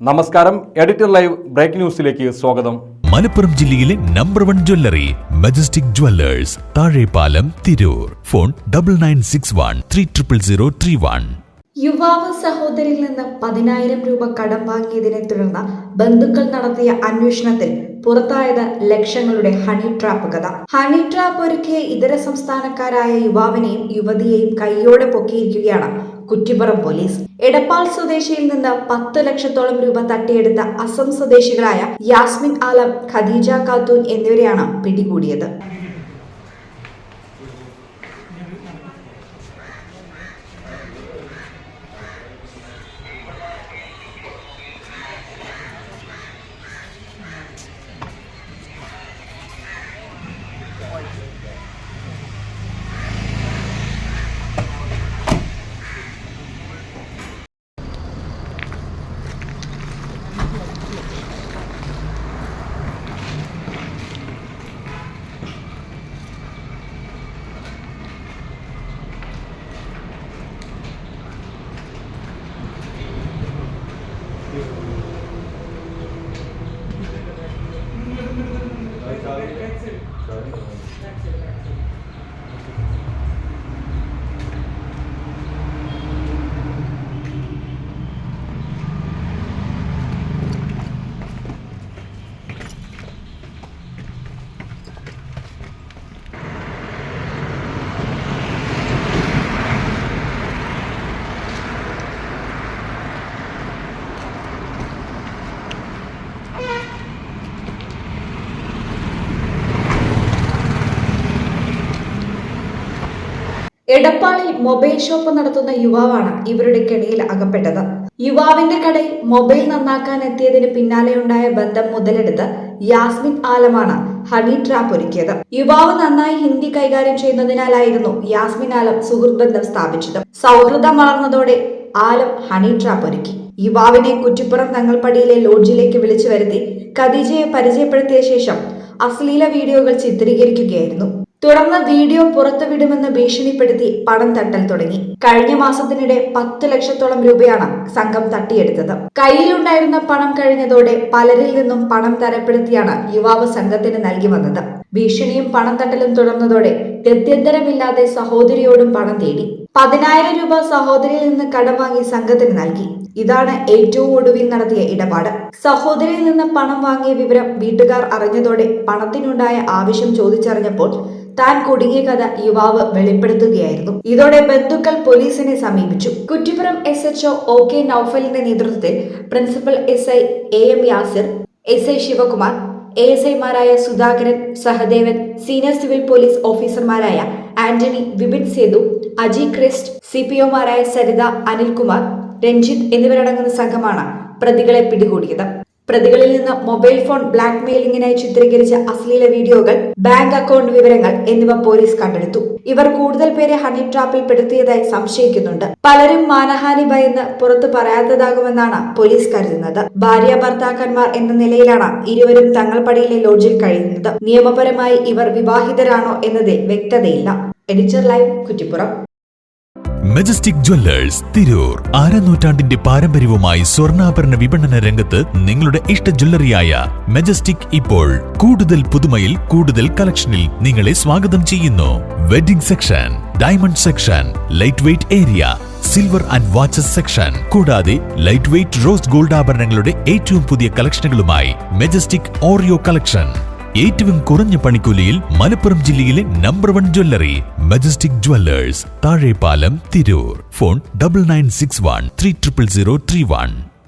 നമസ്കാരം, editor live break ന്യൂസിലേക്ക് സ്വാഗതം. മലപ്പുറം ജില്ലയിലെ number 1 jewellery majestic Jewellers, Thazhepalam, Tirur. Phone 9961 30031. യുവാവ് സഹോദരിയിൽ നിന്ന് 10,000 രൂപ കടം വാങ്ങിയതിനെ തുടർന്ന് ബന്ധുക്കൾ നടത്തിയ അന്വേഷണത്തിൽ പുറത്തായത് ലക്ഷങ്ങളുടെ ഹണി ട്രാപ്പ് കഥ. ഹണി ട്രാപ്പ് ഒരുക്കിയ ഇതര സംസ്ഥാനക്കാരായ യുവാവിനെയും യുവതിയെയും കൈയോടെ പൊക്കിയിരിക്കുകയാണ് കുറ്റിപ്പുറം പോലീസ്. എടപ്പാൾ സ്വദേശിയിൽ നിന്ന് 10 ലക്ഷത്തോളം രൂപ തട്ടിയെടുത്ത അസം സ്വദേശികളായ യാസ്മിൻ ആലം, ഖദീജ ഖാത്തൂൻ എന്നിവരെയാണ് പിടികൂടിയത്. എടപ്പാളിൽ മൊബൈൽ ഷോപ്പ് നടത്തുന്ന യുവാവാണ് ഇവരുടെ കെണിയിൽ അകപ്പെട്ടത്. യുവാവിന്റെ കടയിൽ മൊബൈൽ നന്നാക്കാൻ എത്തിയതിന് പിന്നാലെയുണ്ടായ ബന്ധം മുതലെടുത്ത് യാസ്മിൻ ആലമാണ് ഹണി ട്രാപ്പ് ഒരുക്കിയത്. യുവാവ് നന്നായി ഹിന്ദി കൈകാര്യം ചെയ്യുന്നതിനാലായിരുന്നു യാസ്മിൻ ആലം സുഹൃത്ത് ബന്ധം സ്ഥാപിച്ചത്. സൗഹൃദം വളർന്നതോടെ ആലം ഹണി ട്രാപ്പ് ഒരുക്കി. യുവാവിനെ കുറ്റിപ്പുറം തങ്ങൾപ്പടിയിലെ ലോഡ്ജിലേക്ക് വിളിച്ചു വരുത്തി ഖദീജയെ പരിചയപ്പെടുത്തിയ ശേഷം അശ്ലീല വീഡിയോകൾ ചിത്രീകരിക്കുകയായിരുന്നു. തുടർന്ന് വീഡിയോ പുറത്തുവിടുമെന്ന് ഭീഷണിപ്പെടുത്തി പണം തട്ടൽ തുടങ്ങി. കഴിഞ്ഞ മാസത്തിനിടെ 10 ലക്ഷത്തോളം രൂപയാണ് സംഘം തട്ടിയെടുത്തത്. കയ്യിലുണ്ടായിരുന്ന പണം കഴിഞ്ഞതോടെ പലരിൽ നിന്നും പണം തരപ്പെടുത്തിയാണ് യുവാവ് സംഘത്തിന് നൽകി വന്നത്. ഭീഷണിയും പണം തട്ടലും തുടർന്നതോടെ ഗത്യന്തരമില്ലാതെ സഹോദരിയോടും പണം തേടി. 10,000 രൂപ സഹോദരിയിൽ നിന്ന് കടം വാങ്ങി സംഘത്തിന് നൽകി. ഇതാണ് ഏറ്റവും ഒടുവിൽ നടത്തിയ ഇടപാട്. സഹോദരിയിൽ നിന്ന് പണം വാങ്ങിയ വിവരം വീട്ടുകാർ അറിഞ്ഞതോടെ പണത്തിനുണ്ടായ ആവശ്യം ചോദിച്ചറിഞ്ഞപ്പോൾ താൻ കുടുങ്ങിയ കഥ യുവാവ് വെളിപ്പെടുത്തുകയായിരുന്നു. ഇതോടെ ബന്ധുക്കൾ പോലീസിനെ സമീപിച്ചു. കുറ്റിപ്പുറം SHO OK നൌഫലിന്റെ നേതൃത്വത്തിൽ principal SI AM Yasir, SI Sivakumar, ASIമാരായ Sudhakaran, Sahadevan, senior civil police ഓഫീസർമാരായ ആന്റണി, വിപിൻ സേതു, അജി ക്രിസ്റ്റ്, CPOമാരായ സരിത, അനിൽകുമാർ, രഞ്ജിത്ത് എന്നിവരടങ്ങുന്ന സംഘമാണ് പ്രതികളെ പിടികൂടിയത്. പ്രതികളിൽ നിന്ന് മൊബൈൽ ഫോൺ ബ്ലാക്ക് മെയിലിംഗിനായി ചിത്രീകരിച്ച അശ്ലീല വീഡിയോകൾ, ബാങ്ക് അക്കൗണ്ട് വിവരങ്ങൾ എന്നിവ പോലീസ് കണ്ടെടുത്തു. ഇവർ കൂടുതൽ പേരെ ഹണി ട്രാപ്പിൽ പെടുത്തിയതായി സംശയിക്കുന്നുണ്ട്. പലരും മാനഹാനി ഭയന്ന് പുറത്തു പറയാത്തതാകുമെന്നാണ് പോലീസ് കരുതുന്നത്. ഭാര്യ ഭർത്താക്കന്മാർ എന്ന നിലയിലാണ് ഇരുവരും തങ്ങൾപ്പടിയിലെ ലോഡ്ജിൽ കഴിയുന്നത്. നിയമപരമായി ഇവർ വിവാഹിതരാണോ എന്നതിൽ വ്യക്തതയില്ല. Editor live, Kuttippuram. Majestic jewellers, Tirur. നൂറ്റാണ്ടിന്റെ പാരമ്പര്യവുമായി സ്വർണ്ണാഭരണ വിപണന രംഗത്ത് നിങ്ങളുടെ ഇഷ്ട ജ്വല്ലറിയായ മജസ്റ്റിക് ഇപ്പോൾ കൂടുതൽ പുതുമയിൽ, കൂടുതൽ കളക്ഷനിൽ നിങ്ങളെ സ്വാഗതം ചെയ്യുന്നു. Wedding section, diamond section, light weight area, silver and watches section, കൂടാതെ ലൈറ്റ് വെയ്റ്റ് റോസ് ഗോൾഡ് ആഭരണങ്ങളുടെ ഏറ്റവും പുതിയ കളക്ഷനുകളുമായി മജസ്റ്റിക് ഓറിയോ കളക്ഷൻ. ഏറ്റവും കുറഞ്ഞ പണിക്കൂലിയിൽ മലപ്പുറം ജില്ലയിലെ number 1 jewellery majestic Jewellers, Thazhepalam, Tirur. Phone 9961 30031.